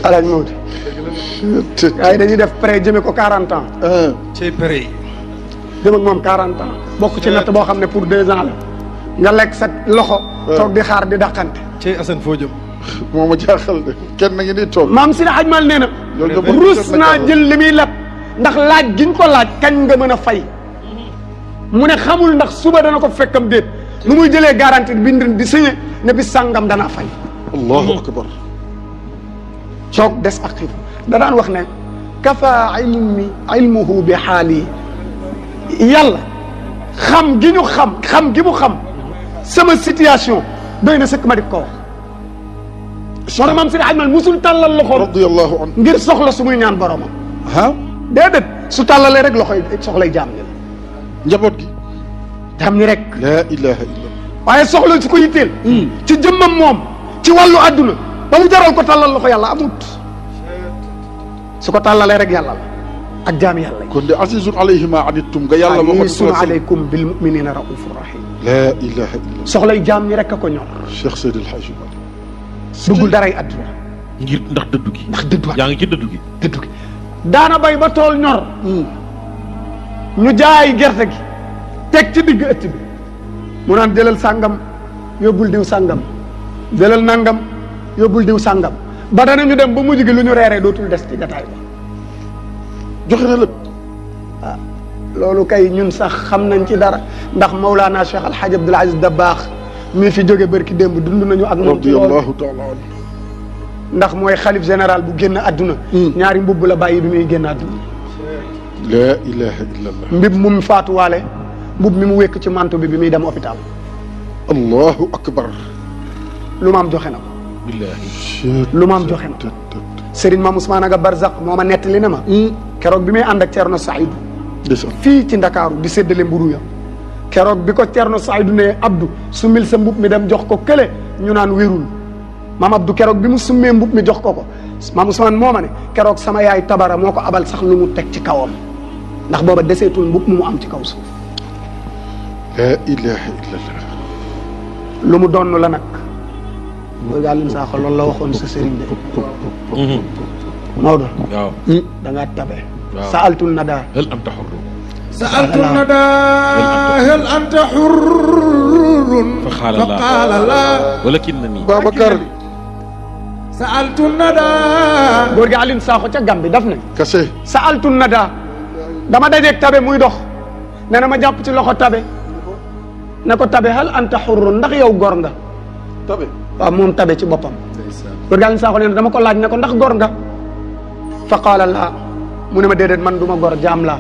alaaj Mawdi waaye dañuy def prêt jëme ko 40 ans cey prêt yi jëm ak moom 40 ans bokk ci natt boo xam ne pour 2 ans la nga lekk sa loxo toog di xaar di dàqante cey Assane foo jëm moo ma jaaxal de kenn ngi nii toog maam si Haj Mal nee na rus naa jël li muy leb ndax laaj giñ ko laaj kañ nga mën a fay mu ne xamul ndax suba dana ko fekkam déet nu muy jëlee garantie bind di signé ne bis sàngam danaa fay allahu akbar toog des ak xiif da daan wax ne kafa ilmuhu bi xaali yàlla xam gi ñu xam gi mu xam sama situation doy na sëkk ma di ko wax moo tax maam si Haj Mal musul tàllal loxoom radiyallahu anhu ngir soxla su muy ñaan boromam déedéet su tàllalee rek loxoy soxlay jaam ñi la njaboot gi jaam ñi rek la ilaha illa waaye soxla su ko yitteel ci jëmmam moom ci wàllu àdduna ba mu jaral ko tàllal loxo yàlla amut su ko tàllalee rek yàlla la ak jaam yàlla kon de azizun alayhi ma anittum nga yàlla harisun alaykum bil muminina raufur rahim la ilaha illa soxlay jaam ñi rek a ko ñor Cheikh Seydi El Hadji Malick duggul daray àdduna ngir ndax dëddu gi ndax dëddu yaa ngi ci dëddu gi daana bay ba tool ñor ñu jaay gerte gi teg ci digg ëtt bi mu naan jëlal sàngam yóbbul diw sàngam jëlal nangam yóbbul diw sàngam ba dana ñu dem ba mujj gi lu ñu reeree dootul des ci jataay ba joxe na lépp waaw loolu kay ñun sax xam nañ ci dara ndax Mawlana Cheikh Al Hadj Abdoul Aziz Dabakh mii fi jóge barki démb dund nañu ak moom ci loolu radiyallahu taala anhu ndax mooy xalif général bu génn àdduna ñaari mbubb la bàyyi bi muy génn àdduna la ilaha illa allah mbib mu faatuwaale mbub mi mu wékk ci manto bi muy dem hôpital allahu akbar lu maam joxe na ko billahi lu maam joxe na Serigne Mame Ousmane Aga Barzak moo ma nettali ne ma keroog bi muy ànd ak Thierno Saïdou fii ci Ndakaaru di séddale mburu ya keroog bi ko Thierno Saïdou ne Abdou sumil sa mbub mi dem jox ko kële ñu naan wérul maam Abdou keroog bi mu summee mbub mi jox ko ko Mame Ousmane moo ma ne keroog sama yaay tabara moo ko abal sax lu mu teg ci kawam ndax booba deseetul mbub mu am ci kaw suuf la ilaha illa allah lu mu donn la nag booy gàllin saaxo loolu la waxoon sa sëriñ de Maodo waaw da ngaa tabe waaw saaltul nada hal anta hurru سألت الندى هل أنت حر فقال لا ولكنني Babacar سألت الندى góor gi Alioune Sakho ca Gambie daf ne kase saaltu nada dama dajeeg tabe muy dox nee na ma jàpp ci loxo tabe ne ko tabe hal anta xurrun ndax yow gor nga tabe waaw moom tabe ci boppam góor gi Alioune Sakho nee na dama ko laaj ne ko ndax gor nga fa qaala laa mu ne ma déedéet man du ma gor jaam laa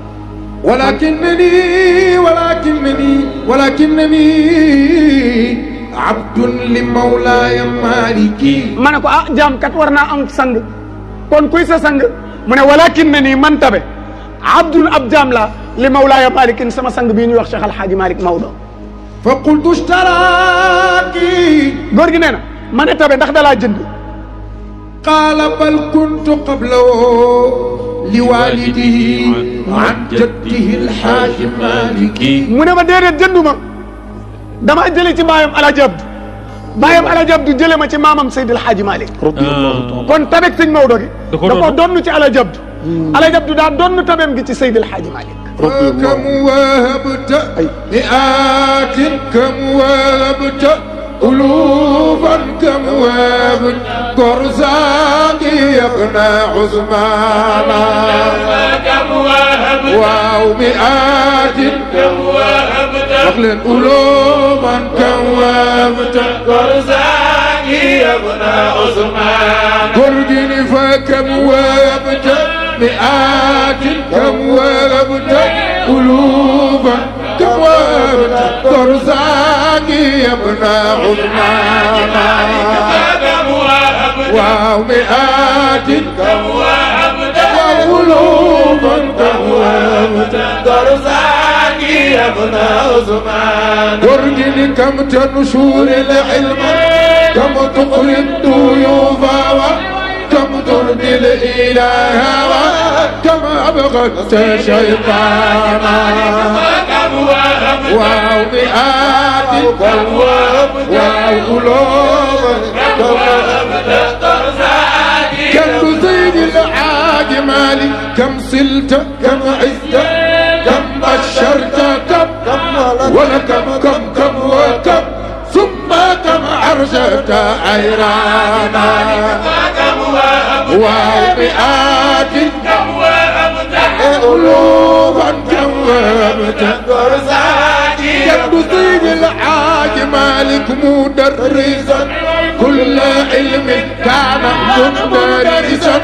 ولكنني عبد لمولاي مالكي ma ne ko ah jaam kat war naa am sang kon kuy sa sang mu ne walakinnani man tabe abdun ab jaam la li mawlaaya malikin sama sang bii ñuy wax Cheikh Alhaaji Malick Maodo فقلت اشتراكي góor gi nee na ma ne tabe ndax dalaa jënd قال بل كنت قبله لوالده عن جده الحاج مالكي mu ne ma déedéet jënduma damaa jële ci baayam Alaaji Abdu baayam Alaaji Abdu jële ma ci maamam Seydil Haaji Malick radiyallahu taala kon tabek sëñ Maodo gi da ko da ko donn ci Alaaji Abdu Alaaji Abdu daa donn tabeem gi ci Seydil Haaji Malick كم وهبت مئات كم وهبت ألوفا كم وهبت قرزاقي يا ابن عثمان كم وهبت واو مئات كم وهبت أغلى ألوفا كم وهبت قرزاقي يا ابن عثمان قرجني فكم وهبت مئات كم وهبت ألوفا كم وهبت قرزاقي يا ابن عثمان كم وهبت واو مئات كم وهبت وألوفا كم وهبت قرزاقي يا ابن عثمان قرجني كم تنشور العلم كم تقري الضيوف كم ترضي الإله كم أبغت شيطانا كم وهبت واو مئات كم وهبت واو قلوب كم وهبت قرزاقي كم مالك كم صلت كم عزت كم بشرت كم ولكم كم وكم ثم كم عرجت عيرانا ومئات كم وهبت ألوفا كم وهبت برزاقي يد طيب الحاج مالك مدرسا كل علم كان مدرسا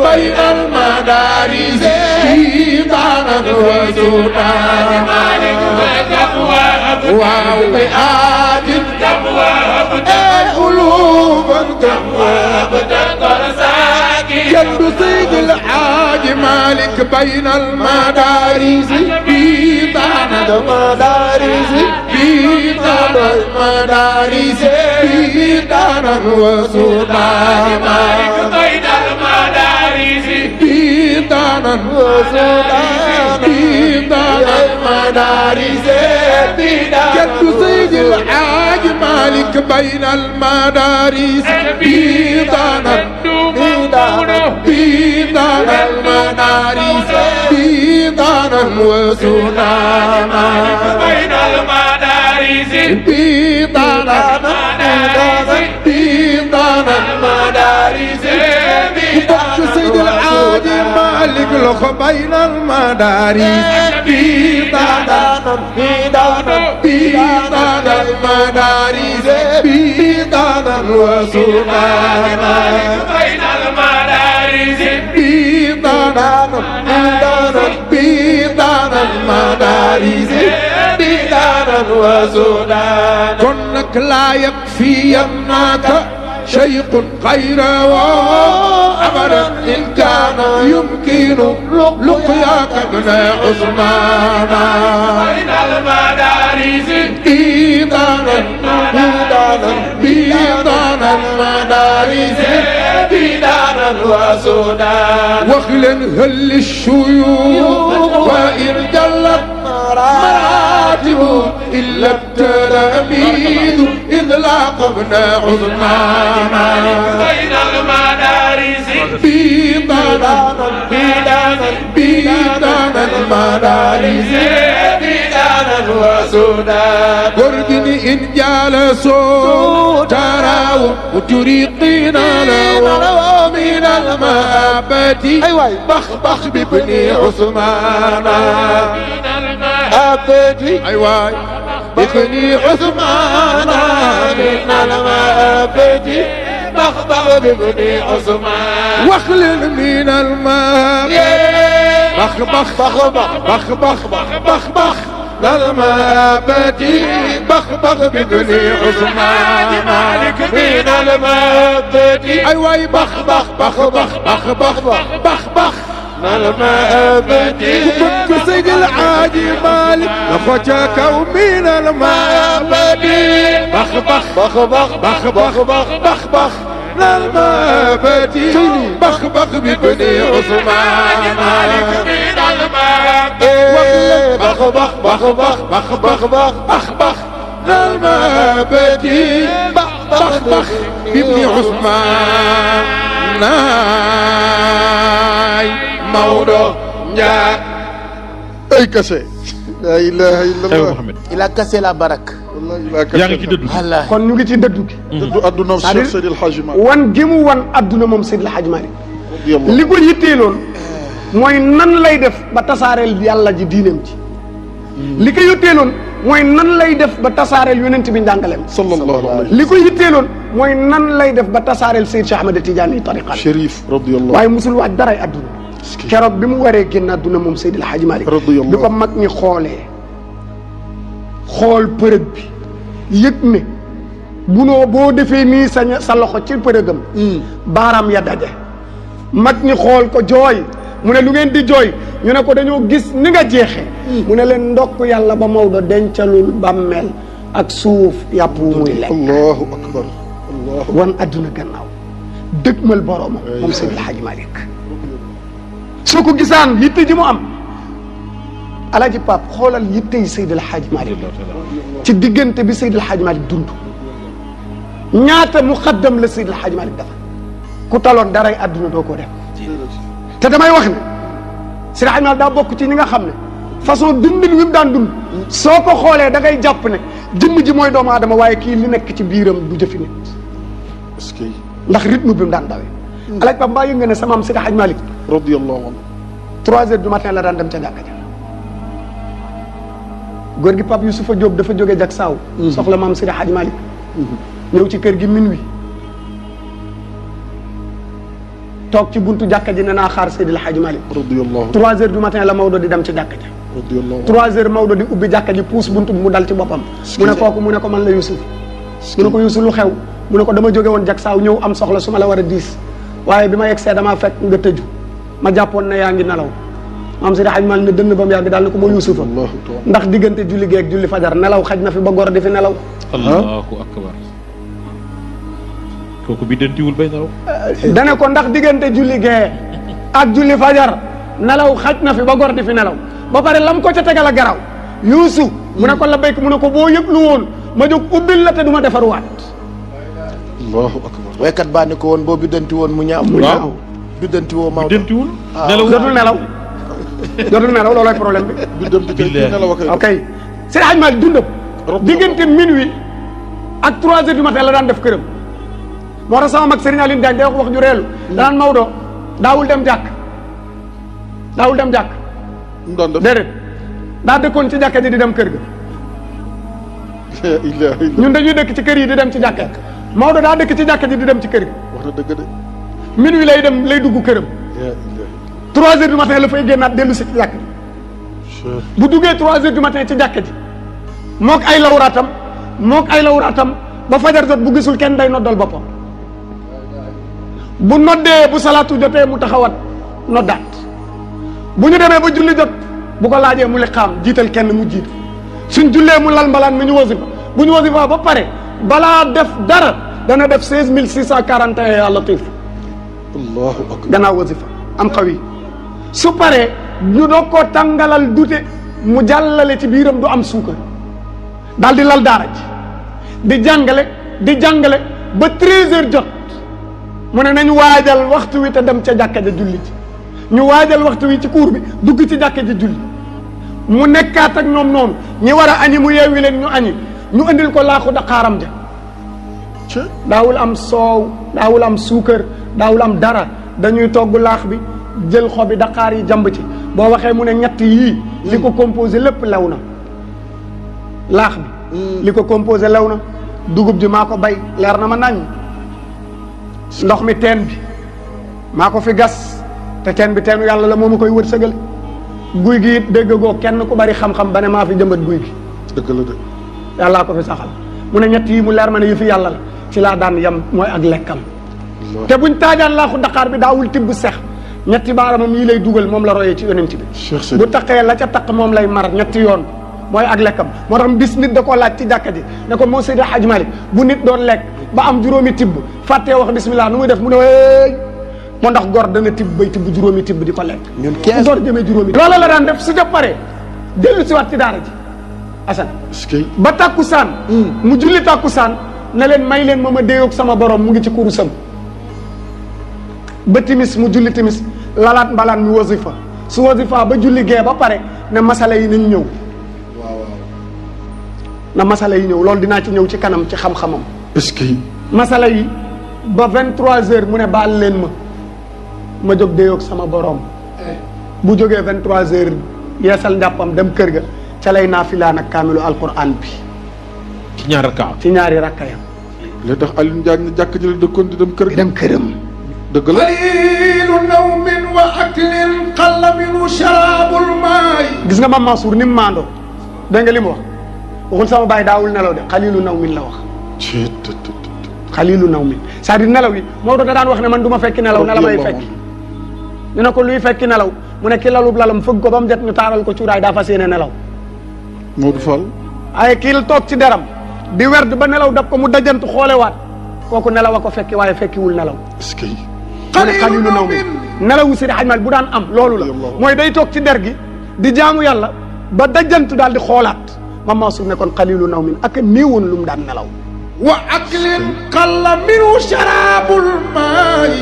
بين المدارس شيطانا وسلطانا مالك كم وهبت ومئات كم وهبت ألوفا كم وهبت برزاقي يد طيب الحاج مالك بين المدارس شيطانا مدارس بيدانا المدارس بيدانا وسلطانا بين المدارس بيدانا بيدانا المدارس جد سيد الحاج مالك بين المدارس بيدانا بيدانا المدارس بيدانا وسلطانا بين المدارس بيدانا بيدانا المدارس سيد الحاج مالك لخ بين المدارس بيدانا بيدانا المدارس بيدانا وسلطانا بين المدارس بيدانا بيدانا المدارس بيدانا وسودانا كنك لا يكفي يمناك شيء غيره أبدا إن كان يمكن لقياك ابن عثمان بين المدارس بيدانا بيدانا المدارس بيدانا وسودانا وخل هل الشيوخ وإن جلت مراتب إلا التلاميذ إذ لاقبنا عثمان بين المدارس بيدانا بيدانا المدارس بيدانا وسودانا قردني إن جالسوا تراو وتريقين له من المهابة بخ بخ بابن عثمان أبدي أيوة بابن عثمان من المأبدي بخبخ بابن عثمان واخلل من الماء بخ بخ بخ بخ بخ بخ بخ للمهابة بخ بخ بابن عثمان مالك من المأبدي أيوة بخ بخ بخ بخ بخ بخ بخ بخ المأبدي كنت سيد العاجي مالك لخوتك ومن المهابة بخ بخ بخ بخ بخ بخ بخ بخ بخ للمهابة بخ بخ بابن عثمان من المهاب بخ بخ بخ بخ بخ بخ بخ بخ بخ للمهابة بخ بخ بخ بابن عثمان ناي مولو نجاك ay kase la ilaha xew illallah Mouhamed il a cassé la baraque wallahi la kase yaa ngi ci dëddu wallahi kon ñu ngi ci dëddu gi dëddu àdduna Cheikh Seydi El Hadji Malick wan gi mu wan adduna moom Seydi El Hadji Malick radiyallahu li ko yitteeloon mooy nan lay def ba tasaareel yàlla ji diineem ji li ko yitteeloon mooy nan lay def ba tasaareel yonent bi njàngaleem sallallahu alayhi li ko yitteeloon mooy nan lay def ba tasaareel Seydi Cheikh Ahmed Tidiane tariqa Chérif radiyallahu waaye musul wax daray adduna keroog bi mu waree génn adduna moom Seydi El Hadji Malick radiyallahu bi ko mag ñi xoolee xool përëg bi yëg ne bunoo boo defee nii sa loxo ci përëgam baaraam ya daje mag ñi xool ko jooy mu ne lu ngeen di jooy ñu ne ko dañoo gis ni nga jeexee mu ne leen ndokk yàlla ba Maodo dencalul bàmmeel ak suuf yàpp wu muy lekk allahu akbar allahu wan adduna gannaaw dëgmal boroomam moom Seydi El Hadji Malick soo ko gisaan yitte ji mu am Alaaji Pape xoolal yitte yi Seydi El Hadji Malick ci diggante bi Seydi El Hadji Malick dund ñaata muqaddam la Seydi El Hadji Malick dafa ku taloon daray adduna doo ko def te damay wax ne Seydi Hadji Malick daa bokk ci ñi nga xam ne façon dundin wi mu daan dund soo ko xoolee da ngay jàpp ne jëmm ji mooy doomu aadama waaye kii li nekk ci biiram du jëfi nit est-ce que ndax rythme bi mu daan dawee alaaj Pape mbaa yëg nga ne sama am Seydi Hadji Malick radiyallahu anhu 3 heures du matin la daan dem ca jàkka ja góor gi Pape Youssoufa Diop dafa jógee jak saaw soxla maam Seydi Hadji Malick ñëw ci kër gi minuit toog ci buntu jàkka ji ne naa xaar Seydi Hadji Malick radiyallahu 3 heures du matin la Maodo di dem ci jàkka ja radiyallahu 3 heures Maodo di ubbi jàkka ji puus buntu bi mu dal ci boppam mu ne kooku mu ne ko man la Youssouf mu ne ko Youssouf lu xew mu ne ko dama jóge woon jak saaw ñëw am soxla su ma la war a diis waaye bi ma yegsee damaa fekk nga tëju ma jàppoon ne yaa ngi nelaw maam Seydi Hadji Malick ne dënn ba mu yàgg daal ne ko moo Youssouf ndax diggante julli geeg julli fajar nelaw xaj na fi ba gor di fi nelaw allahu akbar kooku bi dentiwul bay nelaw dane ko ndax diggante julli gee ak julli fajar nelaw xaj na fi ba gor di fi nelaw ba pare lam ko ca tegal a garaw Youssouf mu ne ko la béyk mu ne ko boo yëglu woon ma jóg ubbil la te du ma defaruwaat allahu akbar waykat baa ni ko woon boo biddanti woon mu ñaaw biddanti woo Maodo dentiwul dootul nelaw dootul nelaw loolooy problème bi bi dem ci kay nelaw kay ok Seydi Hadji Malick dundam diggante minuit ak 3 heures du matin la daan def këram moo tax sama mag Serigne Aline Diagne day wax ju reelu danaan Maodo daawul dem jàkk mu daan def déedéet daa dëkkoon ci jàkka ji di dem kër ga la ilaha illa ñun dañuy dëkk ci kër yi di dem ci jàkka Maodo daa dëkk ci jàkka ji di dem ci kër ga wax na dëgg de minuit lay dugg këram la ilaha 3 heures du matin la fay génnaat dellu si ci jàkka ji bu duggee 3 heures du matin ci jàkka ji mook ay lawraatam ba fajar jot bu gisul kenn day noddal boppam bu noddee bu salaatu jotee mu taxawat noddaat bu ñu demee ba julli jot bu ko laajee mu liqaam jiital kenn mu jiitu suñ jullee mu lal mbalaan mi ñu wasifa bu ñu wasifa ba pare balaa def dara dana def 16641 ya latif allahu akbar gannaaw wasifa am xawi su paree ñu doog koo tàngalal dute mu jàllale ci biiram du am suukar daal di lal daara ji di jàngale ba 13 heures jot mu ne nañu waajal waxtu wi te dem ca jàkka ja julli ji ñu waajal waxtu wi ci cour bi dugg ci jàkka ji julli mu nekkaat ak ñoom noonu ñi war a añi mu yeewi leen ñu añi ñu indil ko laaxu daqaaram ja daawul am soow daawul am suukar daawul am dara dañuy togg laax bi jël xobi daqaar yi jàmb ci boo waxee mu ne ñett yii li ko composé lépp lew na laax bi li ko composé lew na dugub ji maa ko bay leer na ma nañ ndox mi teen bi maa ko fi gas te teen bi teenu yàlla la moo ma koy wërsëgal guy gi it dégg goo kenn ku bari xam-xam ba ne maa fi jëmbat guy gi dëgg la de yàllaa ko fi saxal mu ne ñett yi mu leer ma ne yu fi yàlla la ci laa daan yam mooy ak lekkam te buñ taajaan laaxu daqaar bi daawul tibb sex ñetti baaramam yi lay dugal moom la royee ci yonent bi bu taqee la ca taq moom lay mar ñetti yoon mooy ak lekkam moo tax bis nit da koo laaj ci jàkka ji ne ko moo Seydi Hadji Malick bu nit doon lekk ba am juróomi tibb fàttee wax bismillah nu muy def mu ne wéy moo ndax gor dana tibb bay tibb juróomi tibb di ko lekk ñun bu gor jëmee juróomi loola la daan def su ca paree dellu si waat ci daara ji Assane ba tàkkusaan mu julli tàkkusaan ne leen may leen ma déyoog sama borom mu ngi ci kurusam ba timis mu julli timis lalaat mbalaan mi wasifa su wasifa ba julli gee ba pare ne masala yi nañ ñëw na masala yi ñëw loolu dinaa ci ñëw ci kanam ci xam-xamam est-ce que masala yi ba 23 heures mu ne baal leen ma jóg déyoog sama borom bu jógee 23 heures yeesal njàppam dem kër ga ca lay naafilaa nag kaamilu alquran bi ci ñaari rakka ci ñaari rakka yam li tax Alioune Diagne ne jàkk ji la dëkkoon di dem kër di dem këram dëgg la qalilu nawmin wa aklin qalla minu sharabul maay gis nga Mame Mansour ni mu maandoo dégg nga li mu wax waxul sama baay daawul nelaw de xalilu nawmin la wax xalilu nawmin c'est-à-dire nelaw yi Maodo da daan wax ne man du ma fekki nelaw ne la may fekki ñu ne ko luy fekki nelaw mu ne ki lalub lalam fëgg ko ba mu jet ñu taaral ko cuuraay daa fas yéene nelaw Maodo Fall ay kii toog ci deram di werd ba nelaw dab ko mu dajantu xoolewaat kooku nelaw a ko fekki waaye fekkiwul nelaw est-ce que mu ne xalilu nawmin nelawu Seydi Hadji Malick bu daan am loolu la mooy day toog ci der gi di jaamu yàlla ba dajantu daal di xoolaat Mame Mansour ne kon xalilu nawmin ak néewoon lu mu daan nelaw wa aklin qalla minu sharabul maay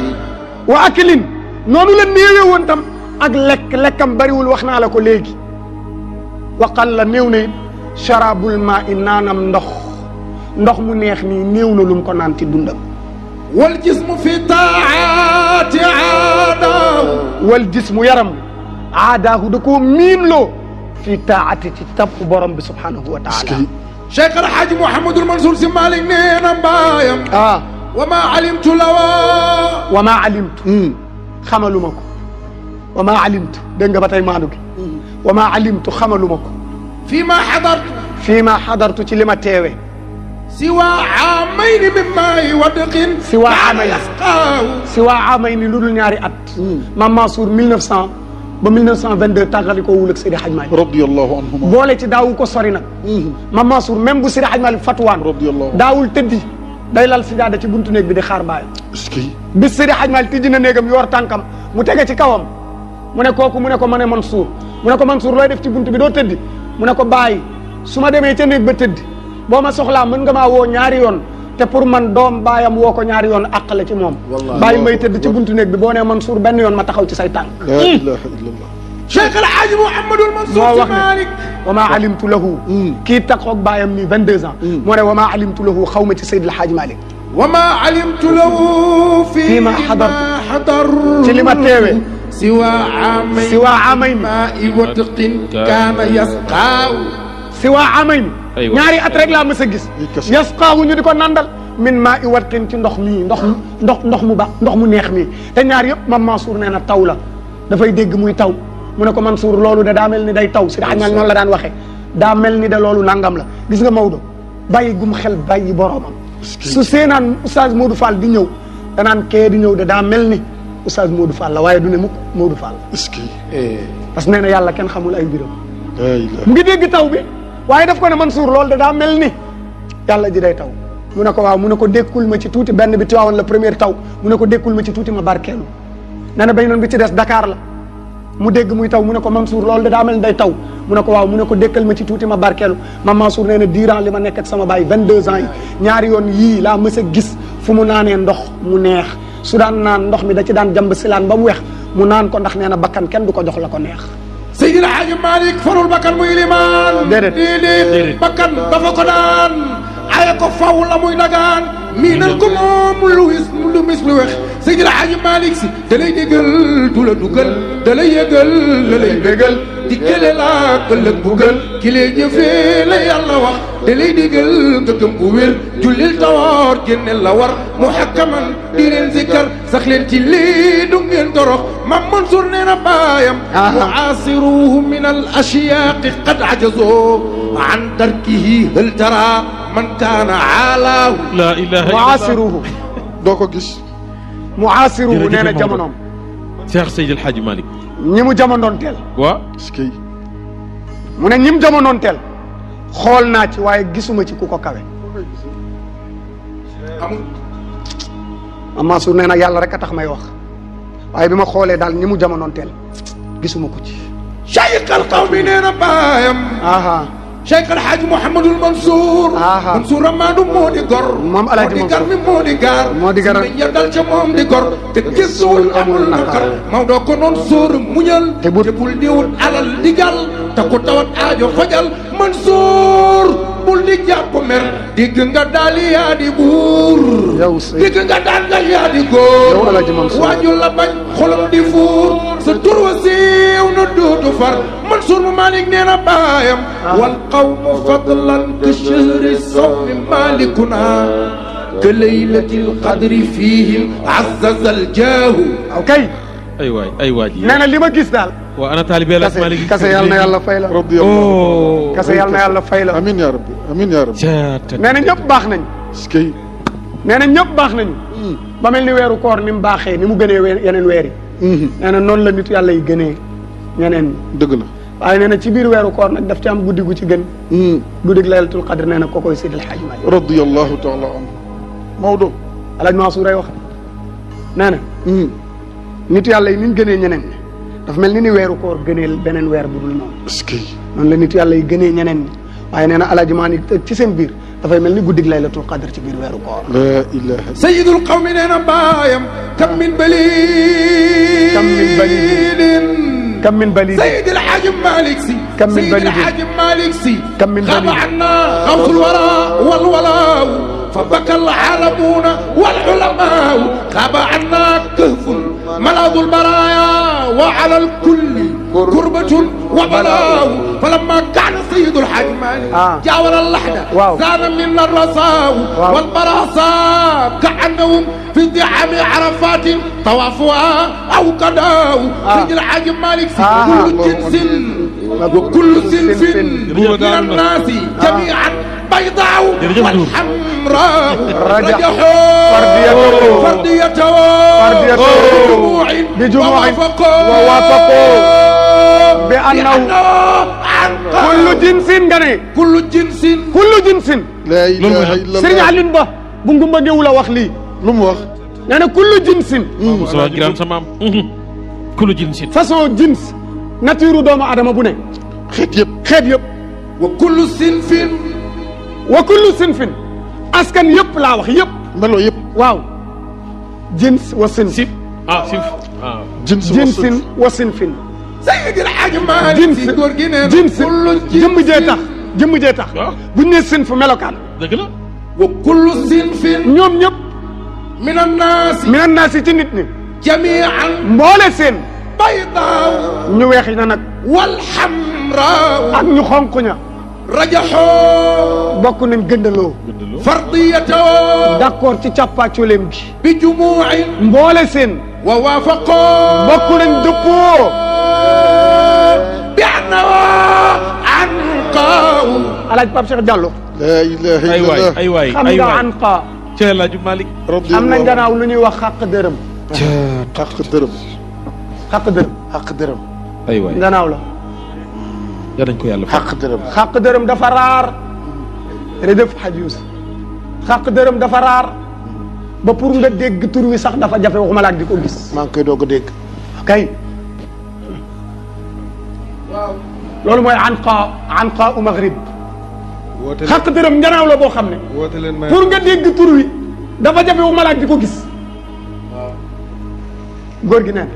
wa aklin noonu la néewee woon tam ak lekkam bariwul wax naa la ko léegi waqal la néew na it sharabul maa i naanam ndox mu neex nii néew na lu mu ko naan ci dundam wal jismu fi taati aadaahu wal jismu yaram aadaahu da koo miinloo fi taati ci tapp borom bi subhanahu wa taala Cheikh El Hadj Mouhamadul Mansour Sy Malick nee na mbaayam wa maa alimtu lawa wa maa alimtu xamaluma ko wa maa alimtu dégg nga ba tey maanu gi wa maa alimtu xamaluma ko fii ma xadartu ci li ma teewe siwa aamayni min maayi wadqin siwa aamayni lu dul ñaari at Mame Mansour 1900 ba 1922 tàggali ko wul ak Seydi Hadj Malick radiyallahu anhuma boole ci daawu ko sori nag Mame Mansour même bu Seydi Hadj Malick fatuwaan daawul tëddi day lal si jaada ci buntu néeg bi di xaar baayam bis Seydi Hadj Malick tijji na néegam yor tànkam mu tege ci kawam mu ne kooku mu ne ko ma ne Mansour mu ne ko Mansour looy def ci buntu bi doo tëddi mu ne ko bàyyi su ma demee ca néeg ba tëddi boo ma soxlaa mën nga maa woo ñaari yoon te pour man doom baayam woo ko ñaari yoon àq la ci moom bàyyi may tëdd ci buntu néeg bi boo nee Mansour benn yoon ma taxaw ci say tànk la ilaha illallah Cheikh El Hadj Mouhamadul Mansour moo wax Sy Malick ne wa maa alimtu lahu kii taxoog baayam nii 22 ans moo ne wa maa alimtu lahu xaw ma ci Seydi El Hadj Malick wa maa alimtu lahu fii ma xadartu ci li ma teewee siwa amayni maa'i wadqin kaana yasqaaw siwa amayni ñaari at rek laa mës a gis yasqaahu ñu di ko nandal min maa'i wadqin ci ndox mii ndox mu ba ndox mu neex mii te ñaar yëpp Mame Mansour nee na taw la dafay dégg muy taw mu ne ko Mansour loolu de daa mel ni day taw si daxañ noonu la daan waxee daa mel ni de loolu nangam la gis nga Maodo bàyyi gum xel bàyyi boromam su seenaan Oustaz Modou Fall di ñëw danaan kee di ñëw de daa mel ni Oustaz Modou Fall la waaye du ne mukk Modou Fall parce que nee na yàlla kenn xamul ay mbiram mu ngi dégg taw bi waaye daf ko ne Mansour loolu de daa mel ni yàlla ji day taw mu ne ko waaw mu ne ko dékkul ma ci tuuti benn bi Tiwaawan la première taw mu ne ko dékkul ma ci tuuti ma barkeelu nee na beneen bi ci des Dakar la mu dégg muy taw mu ne ko Mansour loolu de daa mel ni day taw mu ne ko waaw mu ne ko dékkal ma ci tuuti ma barkeelu Mame Mansour nee na durant li ma nekk ak sama baay 22 ans yi ñaari yoon yii laa mës a gis fu mu naanee ndox mu neex su daan naan ndox mi da ci daan jàmb silaan ba mu weex mu naan ko ndax nee na bakkan kenn du ko jox la ko neex Seydi El Hadj Malick farul bakkan muy limaan déedéet bakkan dafa ko daan aye ko faw la muy dagaan mii nan ko moom lu mis lu wex Seydi El Hadj Malick si da lay déggal du la dugal da lay yëgal la lay bégal diggale laa ëllëg bugal ki lay jëfee la yàlla wax da lay déggal nga gëm bu wér jullil tawoor génneel la war muhakkaman di leen zikkar sax leen ci lii du ngeen torox Mame Mansour nee na baayam mu'asiruhu min al ashyaaqi qad ajazoo an darkihi hal tara man kaana aalaahu la ilaha mu'asiruhu doo ko gis mu'asiruhu nee na jamonoom Cheikh Seydi El Hadj Malick ñi mu jamonoon teel waaw mu ne ñi mu jamonoon teel xool naa ci waaye gisuma ci ku ko kawe amul Mame Mansour nee na yàlla rek a tax may wax waaye bi ma xoolee daal ñi mu jamonoon teel gisuma ko ci Cheikh al qawmi nee na baayam Cheikh El Hadj Mouhamadul Mansour Mansour Amadou moo di gor moom El Hadj gar mi moo di gaar moo di gaar ya dal ca moom di gor te gisul amul naqar Maodo ko noon sóor muñal te bul di wut alal di gal te ku tawat aajo fajal Mansour bul di jàpp mer digg nga daal yaa di buur digg nga daal nga yaa di góor waaju la bañ xolam di fuur sa tur wa siiw na dootu far Mansour mu Malick nee na baayam wal qawmu fadlan ka shahri sawmi malikuna ka laylatil qadri fihim azzaza al jaahu okay ay waay nee na li ma gis daal waa ana taalibe El Hadj Malick kase yàlla na yàlla fay la kase yàlla na yàlla fay la amiin yaa rabbi amiin yaa rabbi nee na ñëpp baax nañ nee na ñëpp baax nañu ba mel ni weeru koor ni mu baaxee ni mu gënee yeneen weer yi nee na noonu la nitu yàlla yi gënee ñeneen dëgg la waaye nee na ci biir weeru koor nag daf ci am guddi gu ci gën guddig laylatul qadr nee na kookoy Seydi El Hadj Malick radiyallahu taala anhu Maodo El Hadj Mansour ay wax nee na nitu yàlla yi ni ñu gënee ñeneen ñi dafa mel ni weeru koor gëneel beneen weer bu dul noonu noonu la nitu yàlla yi gënee ñeneen ñi waaye nee na El Hadj Malick ci seen biir dafay mel ni guddig laylatul qadr ci biir weeru koor la ilaha sayyidul qawmi nee na baayam kam min bali كم من بليد سيد الحاج مالك سي كم من سيد بليد الحاج مالك سي كم من غاب بليد عنا غوث الورى والولاء فبكى العالمون والعلماء غاب عنا كهف ملاذ البرايا وعلى الكل كربة وبلاء فلما كان سيد الحاج مالك جاور اللحدة زان من الرساو والبراسا كأنهم في ازدحام عرفات طوافها أو قداو سيد الحاج مالك كل جنس وكل صنف من الناس جميعا بيضاء والحمراء رجحوا فرديته بجموع ووافقوا بأنه كل جنس كل جنس لا اله الا الله سيرين علين با bu ngumba ngeewu la wax lii lu mu wax nee na kullu jinsin Moussa Giraan sa maam kullu jinsin façon jins nature doomu adama bu ne xeet yëpp wa kullu sinfin askan yëpp laa wax yëpp melo yëpp waaw jins wa sinf jinsin wa sinfin Seydil Hadji Malick Sy góor gi nee na jins jëmm jee tax buñ ne sinf melokaan dëgg la wa kullu sinfin ñoom ñëpp minan naasi ci nit ñi jamian mboole seen baydaaw ñu weex na nag wal hamraaw ak ñu xonq ña rajaxoo bokk nañ gëndaloo fardiyatoo d'accord ci càppaacoleem gi bi jumuin mboole seen wa waafaqoo bokk nañ dëppoo bi annahu anqaaw alaaj Pape Cheikh Diallo la ilaha illallah ay waay xam nga anqa ci El Hadj Malick am nañ gannaaw lu ñuy wax xàq dërëm xàq dërëm ay waay gannaaw la ya dañ ko yàlla xàq dërëm dafa raar redef xajuus xàq dërëm dafa raar ba pour nga dégg tur wi sax dafa jafe waxuma laak di ko gis maa ngi koy doog a dégg kay loolu mooy anqa u maghrib xàq dërëm njanaaw la boo xam ne pour nga dégg tur wi dafa jafe waxuma laak di ko gis góor gi neen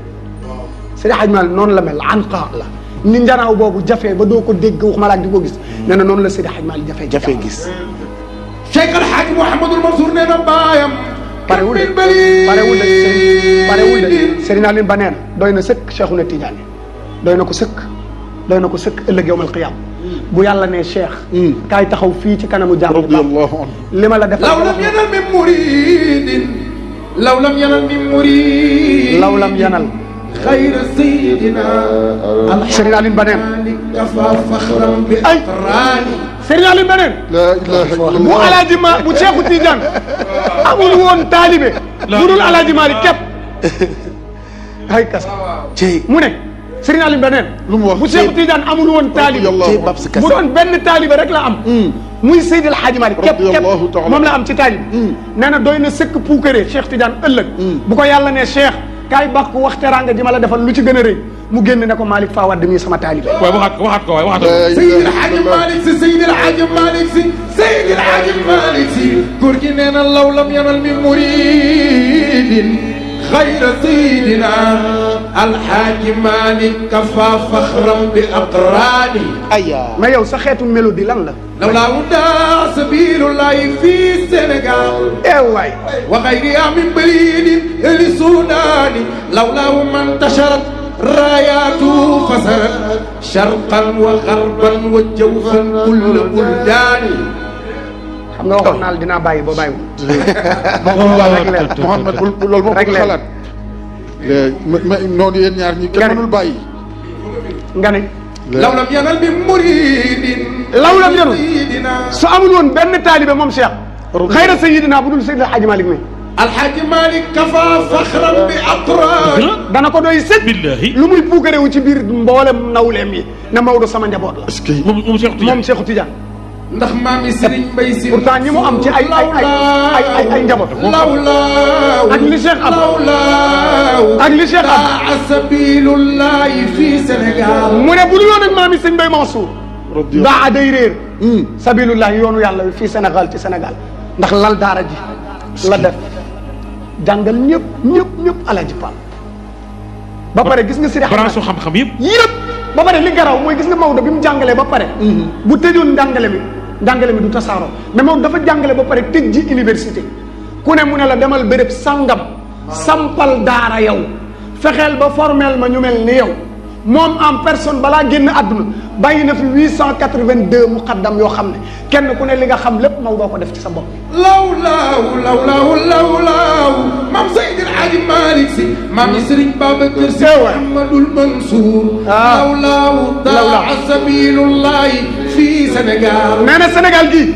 Seydi Hadji Malick noonu la mel anqa la ni njanaaw boobu jafe ba doo ko dégg waxuma laak di ko gis nee na noonu la Seydi Hadji Malick jafe gis Cheikh El Hadji Mouhamadul Mansour nee na baayam parewul de Serigne Aline Ba nee na doy na sëkk Cheikhouna Tidiane doy na ko sëkk ëllëg yawmal qiyaam bu yàlla ne Cheikh kaay taxaw fii ci kanamu jàmm radiyallahu anhu li ma la defal law lam yanal min muridin law lam yanal xayra sayidina Serigne Aline Ba nee na kafa faxran bi aqraani Serigne Aline Ba nee na la ilaha illallah bu Alaaji Ma bu Cheikhu Tidiane amul woon taalibe bu dul Alaaji Malick képp ay kasa mu ne Serigne Aline Ba nee na lu mu wax bu Cheikhu Tidiane amul woon taalibe bu doon benn taalibe rek la am muy Seydil Hadji Malick képp moom la am ci taalibe nee na doy na sëkk puukare Cheikh Tidiane ëllëg bu ko yàlla ne Cheikh kaay bàkk wax teraanga ji ma la defal lu ci gën a rëy mu génn ne ko Malick Fawad mii sama taalibe waaye waxaat ko Seydil Hadji Malick Sy Seydil Hadji Malick Sy Seydil Hadji Malick Sy góor gi nee na law lam yanal min muridin xayra sayidina alxaaji Malick kafa faxram bi aqraani aya mais yow sa xeetu mélodie lan la lawlaa daa sabilullahi fii Sénégal waay wa xayriha min balidin li sudaani lawlaa man tasharat raayaatu fasarat sharqan wa garban wa jawfan kulla buldaani xam nga waxoon naa la dinaa bàyyi ba bàyyi Mouhamed loolu moo ko xalaat noonu yéen ñaar ñi kenn mënul bàyyi nga ne law lam yanal bi muridin law lam yanal su amul woon benn taalibe moom Cheikh xayra sayidina bu dul Seydi Hadji Malick mi alxaaji Malick kafa faxran bi aqraan dana ko doy sëkk lu muy puukarewu ci biir mboolem nawleem yi na Maodo sama njaboot la moom Cheikh Tidiane ndax maami Serigne Mbaye Sy pourtant ñi mu am ci ay njaboot ak li Cheikh am ak li Cheikh am sabilullahi fii Sénégal mu ne bu dul woon ak maami Serigne Mbaye Mansour daa day réer sabilullahi yoonu yàlla fii Sénégal ci Sénégal ndax lal daara ji la def jàngal ñëpp Alaaji Pal ba pare gis nga Seydi branche xam-xam yëpp ba pare li garaw mooy gis nga Maodo bi mu jàngalee ba pare bu tëjoon njàngale mi du tasaaroo mais Maodo dafa jàngale ba pare tëj ji université ku ne mu ne la demal béréb sangam sampal daara yow fexeel ba formel ma ñu mel ni yow moom en personne balaa génn àdduna bàyyi na fi 882 muqaddam yoo xam ne kenn ku ne li nga xam lépp Maodo ko def ci sa bopp. lawlaaw maam Seydil Hadji Malick Sy maam Serigne Babacar Sy Mouhamadoul Mansour. lawlaaw daa sabilullahi fii Sénégal. nee na Sénégal gii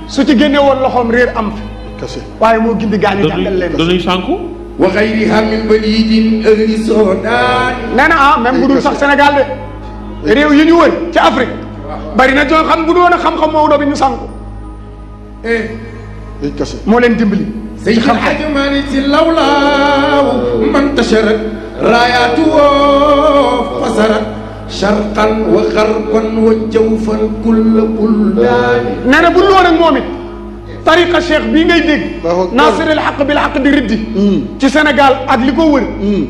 su ci génne woon loxoom réer am fi. kese waaye moo gindi gaañu jàngal leen. dañuy sànku. wa xayriha min balidin ahli Soodaan. nee na même bu dul sax Sénégal de réew yi ñu wër ci Afrique bari na ñoo xam bu doon a xam-xam Maodo bi ñu sànku. kese moo leen dimbali. ci xam-xam Seydi Hadji Malick Sy lawlaaw man tasharat raayaatu fasarat sharqan wa xarban wa jawfan kulla buldaani. nee na bu dul woon ak moom it tariqa cheikh bii ngay dégg nasiril xaq bil xaq di riddi ci Sénégal ak li ko wër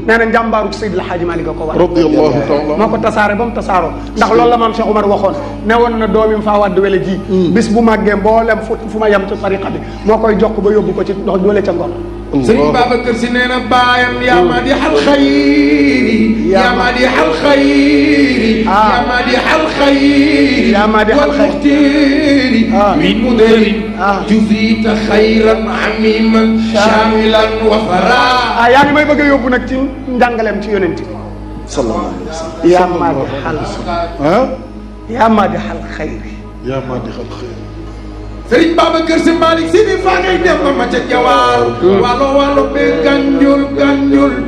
nee na njàmbaaru Seydil Hadji Malick a ko war radiyallahu taala moo ko tasaare ba mu tasaaroo ndax loolu la maam Cheikh Oumar waxoon ne woon na doomim faa wadd wele ji bis bu màggee mboolem fu ma yem ci tariqa bi moo koy jokk ba yóbbu ko ci ndox doole ca ngor Sëriñ Babacar Sy nee na baayam yaa madihal xayri yaa madihal xayri yaa madihal xayri yaa madihal xayri min mudarin juzita xayran amiman shamilan wa fara. yaa ngi may bëgg a yóbbu nag ci njàngaleem ci yonent bi sallallahu alayhi wa sallam. yaa madihal yaa madihal xayri yaa madihal xayri. Sëriñ Babacar Sy Malick Sy di faa ngay dem ma ca jawaar walo be ganjul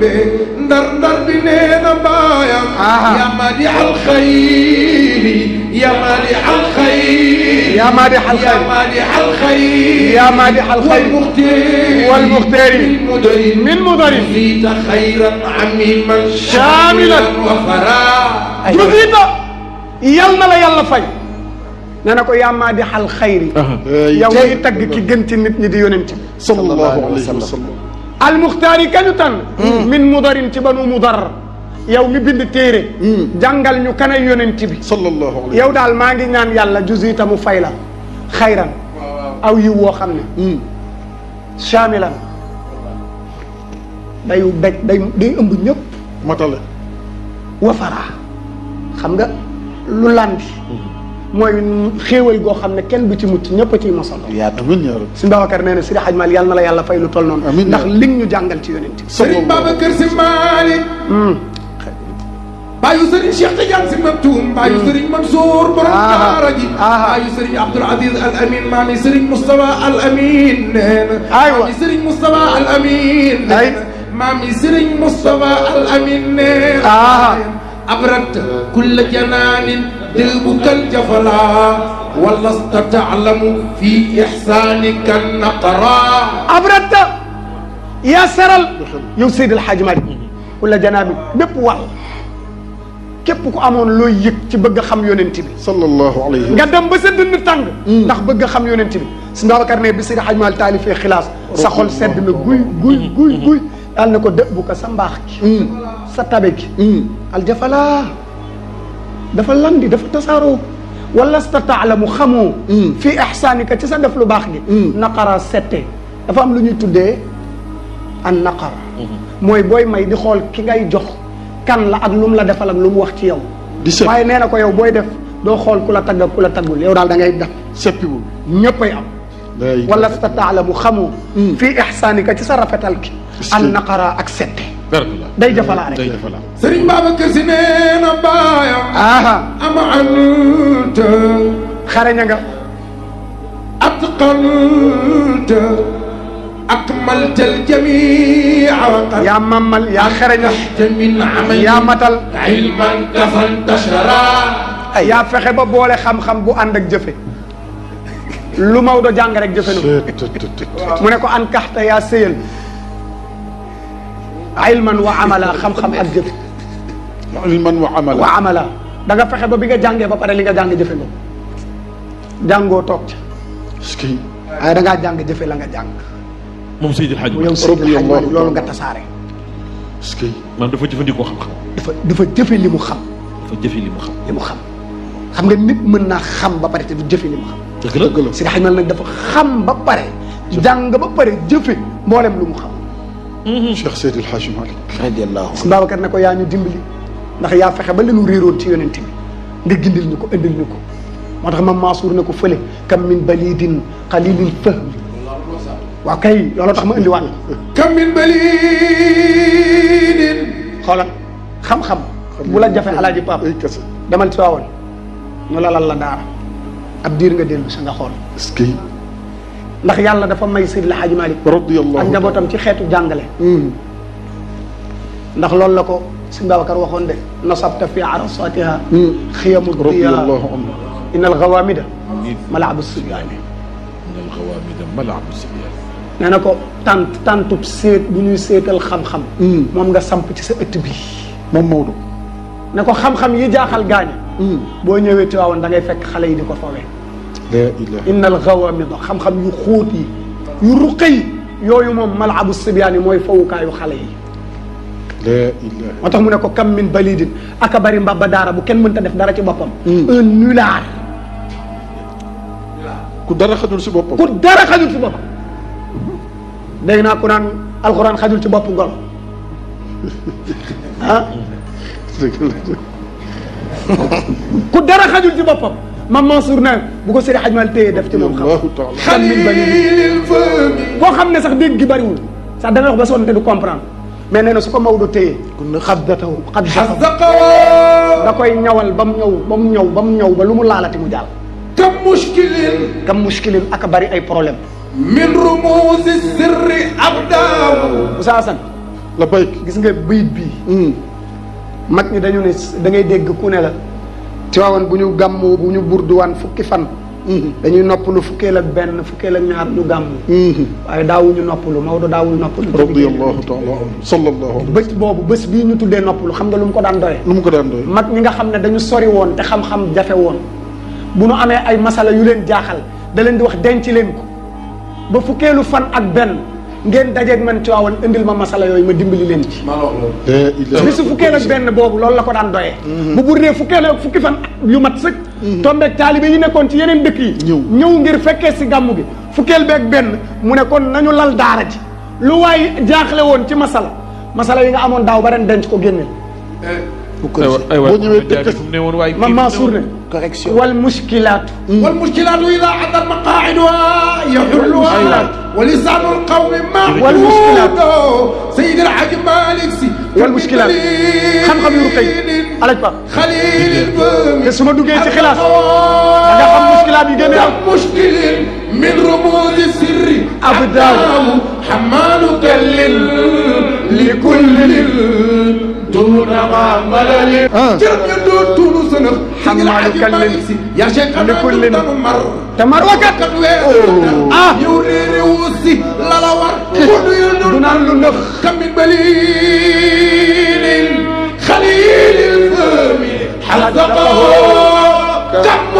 be ndar bi nee na baayam yaa madihal xayri yaa madihal xayri yaa madihal xayri yaa madihal xayri wal muxtaari min mudarin juzita xayran amiman shamilan wa fara. juzita yal na la yàlla fay. nee na ko yaa maadixal xayri yow ñuy tagg ki gën ci nit ñi di yonent bi sallallahu alayhi wa sallam. almuxtaari kañu tànn min mudarin ci banu mudar yow mi bind téere jàngal ñu kanay yonent bi sallallahu alayhi yow daal maa ngi ñaan yàlla jusita mu fay la xayran aw yiw woo xam ne shamilan day ëmb ñëpp matale wafara xam nga lu landi mooy xéewal goo xam ne kenn du ci mucc ñëpp a ciy mosal. amiin yaa rabbi. Sëriñ Babacar nee na Seydi Hadji Malick yàlla na la yàlla fay lu toll noonu. amiin ndax li ñu jàngal ci yonent bi. Sëriñ Babacar Sy Malick. baayu Sëriñ Cheikh Tidiane Sy Maktoum. baayu Sëriñ Mansour borom daara ji. baayu Sëriñ Abdoul Aziz Al Amin maami Sëriñ Moustapha Al Amin nee na. aywa maami Sëriñ Moustapha Al Amin nee na. maami Sëriñ Moustapha Al Amin nee na. abrat kulla janaanin dilbuka aljafala walasta taalamu fi ixsaanika naqara. abrata yaa seral yow Seydil Hadji Malick kulla janaanin bépp wàll képp ku amoon looy yëg ci bëgg a xam yonent bi sallallahu alayhi wa sallam nga dem ba sa dënn tàng ndax bëgg a xam yonent bi Sëriñ Babacar ne bi Seydi Hadji Malick taalifee xilaas sa xol sedd na guy daal na ko dëb bu ko sa mbaax gi sa tabe gi aljafala dafa landi dafa tasaaroo wala sta taalamu xamoo fii ixsaanika ci sa def lu baax gi naqara sette dafa am lu ñuy tuddee an naqara mooy booy may di xool ki ngay jox kan la ak lu mu la defal ak lu mu wax ci yow waaye nee na ko yow booy def doo xool ku la tagg ak ku la taggul yow daal da ngay def seppiwul ñëppay am wala sta taalamu xamoo fii ixsaanika ci sa rafetal ki an naqara ak sette day jafalaa rek Sëriñ Babacar Sy nee na baayam ama anta xaraña nga atqanta akmaltal jamia yaa mammal yaa xaraña min amal yaa matal ilman kafantashara yaa fexe ba boole xam-xam bu ànd ak jëfe lu Maodo jàng rek jëfe na mu ne ko an kaxta yaa sëyal ilman wa amala xam-xam ak jëf ilman wa amala da nga fexe ba bi nga jàngee ba pare li nga jàng jëfe nga jàngoo toog ca waaye da ngaa jàng jëfe la nga jàng moom Seydil Hadji yow Seydil Hadji Malick loolu nga tasaare est-ce que man dafa jëfandikoo xam-xam. dafa jëfe li mu xam. dafa jëfe li mu xam. li mu xam xam nga nit mën naa xam ba pare te du jëfe li mu xam. dëgg la dëgg la. Seydi Hadji Malick nag dafa xam ba pare. jàng ba pare jëfe mboolem lu mu xam. Cheikh Seydi El Hadji Malick radiyallahu si Babacar ne ko yaa ñu dimbali ndax yaa fexe ba leenu réeroon ci yonent bi nga gindil ñu ko indil ñu ko moo tax Mam Mansour ne ko fële kam min balidin qalilil fahmi waaw kay loolu tax ma indiwaat kam min balidin xoolal xam-xam bu la jafe alaaji Pape ay kese demal ci waawoon ñu lalal la daara ab diir nga dellu sa nga xool est-ce que ndax yàlla dafa may Seydi El Hadji Malick radiyallahu ak njabootam ci xeetu jàngale ndax loolu la ko Sëñ Babacar waxoon de nasabta fi arasatiha xiyamu diya radiyallahu anhu inna al gawamida malaabu sibyaani minal xawaamida malaabu sibyaani. nee na ko tantub seet bu ñuy seetal xam-xam moom nga samp ci sa ëtt bi moom Maodo ne ko xam-xam yi jaaxal gaañi boo ñëwee Tiwaawan da ngay fekk xale yi di ko fowee la ilaha inna al gawamida xam-xam yu xóot yi yu ruqe yi yooyu moom malaabu sibyaani mooy fowukaayu xale yi la ilaha moo tax mu ne ko kam min balidin aka bari mbabba daara bu kenn mënta def dara ci boppam un nulard ku dara xajul si boppam ku dara xajul ci boppam dégg naa ku naan alxuraan xajul ci bopp golo ah ku dara xajul ci boppam Mam Mansour ne bu ko Seydi Hadji Malick téye def ci moom xam allahu taala kam min balidin koo xam ne sax dégg gi bariwul sax dana wax ba sonn te du comprendre mais nee na su ko Maodo téye xaddatahu da koy ñawal ba mu ñëw ba mu ñëw ba mu ñëw ba lu mu laalati mu jàll kam muskilin ak bari ay problème min rumuzi sirri abdaaw Oustaz Assane la bayk gis nga bayit bii mag ñi dañu ne da ngay dégg ku ne la Tiwaawan bu ñu gàmmu bu ñu burduwaan fukki fan dañuy noppalu fukkeel ak benn fukkeel ak ñaar ñu gàmmu waaye daawuñu noppalu Maodo daawul noppalu radiyallahu taala anhu sallallahu alayhi bés boobu bés bii ñu tuddee noppalu xam nga lu mu ko daan doyee lu mu ko daan doy mag ñi nga xam ne dañu sori woon te xam-xam jafe woon bu nu amee ay masala yu leen jaaxal da leen di wax denc leen ko ba fukkeelu fan ak benn ngeen dajeeg man Tiwaawan indil ma masala yooyu ma dimbali leen ci la ilaha bisu fukkeel ak benn boobu loolu la ko daan doyee bu burdee fukkeel ak fukki fan yu mat sëkk tombeeg taalibe yi nekkoon ci yeneen dëkk yi ñëw ngir fekkee si gàmmu gi fukkeel beeg benn mu ne kon nañu lal daara ji lu waay jaaxle woon ci masala yi nga amoon daaw ba ren denc ko génneel boo ñëwee dëkk fu mu ne woon waaye Mam Mansour ne correction wal muskilaatu والمشكلات إذا عدت مقاعدها يحلها ولسان القوم والمشكلات. محمود سيد الحاج مالك سي والمشكلات. xam-xam yu ruqe yi alaj pa خليل الفم te su ma duggee ci xilaas da nga xam muskilaat yi gën a مشكل من رموز السر أبداه. حمال كل لكل دون ما ملل جرب يدو تونو سنخ حمال كل يا شيخ لكل مر te mar wakat ah يوري وسي لا لا ور du naan lu nëx كم من بليل خليل الفم حلقه كم